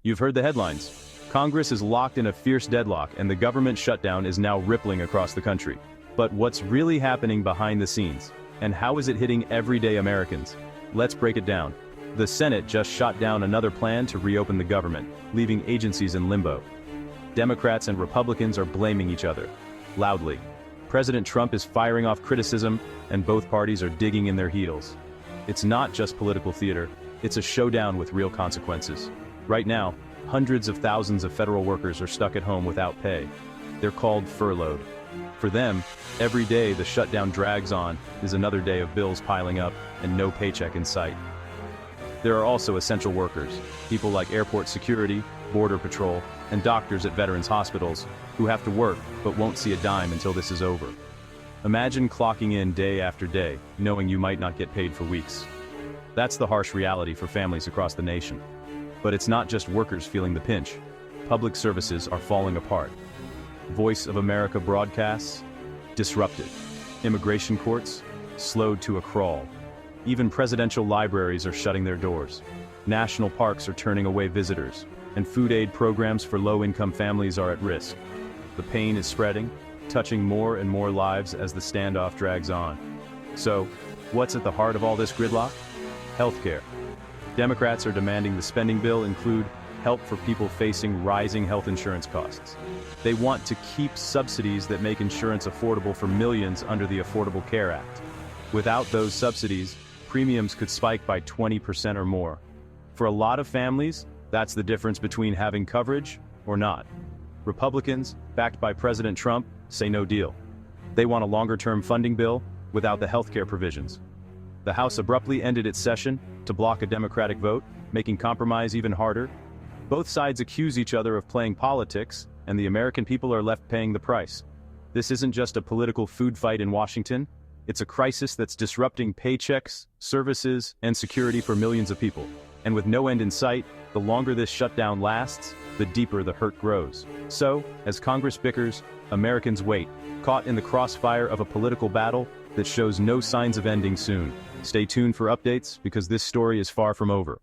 You've heard the headlines. Congress is locked in a fierce deadlock and the government shutdown is now rippling across the country. But what's really happening behind the scenes? And how is it hitting everyday Americans? Let's break it down. The Senate just shot down another plan to reopen the government, leaving agencies in limbo. Democrats and Republicans are blaming each other, loudly. President Trump is firing off criticism, and both parties are digging in their heels. It's not just political theater, it's a showdown with real consequences. Right now, hundreds of thousands of federal workers are stuck at home without pay. They're called furloughed. For them, every day the shutdown drags on is another day of bills piling up and no paycheck in sight. There are also essential workers, people like airport security, border patrol, and doctors at veterans hospitals, who have to work but won't see a dime until this is over. Imagine clocking in day after day, knowing you might not get paid for weeks. That's the harsh reality for families across the nation. But it's not just workers feeling the pinch. Public services are falling apart. Voice of America broadcasts disrupted. Immigration courts slowed to a crawl. Even presidential libraries are shutting their doors. National parks are turning away visitors, and food aid programs for low-income families are at risk. The pain is spreading, touching more and more lives as the standoff drags on. So, what's at the heart of all this gridlock? Healthcare. Democrats are demanding the spending bill include help for people facing rising health insurance costs. They want to keep subsidies that make insurance affordable for millions under the Affordable Care Act. Without those subsidies, premiums could spike by 20% or more. For a lot of families, that's the difference between having coverage or not. Republicans, backed by President Trump, say no deal. They want a longer-term funding bill without the healthcare provisions. The House abruptly ended its session to block a Democratic vote, making compromise even harder. Both sides accuse each other of playing politics, and the American people are left paying the price. This isn't just a political food fight in Washington, it's a crisis that's disrupting paychecks, services, and security for millions of people. And with no end in sight, the longer this shutdown lasts, the deeper the hurt grows. So, as Congress bickers, Americans wait, caught in the crossfire of a political battle that shows no signs of ending soon. Stay tuned for updates, because this story is far from over.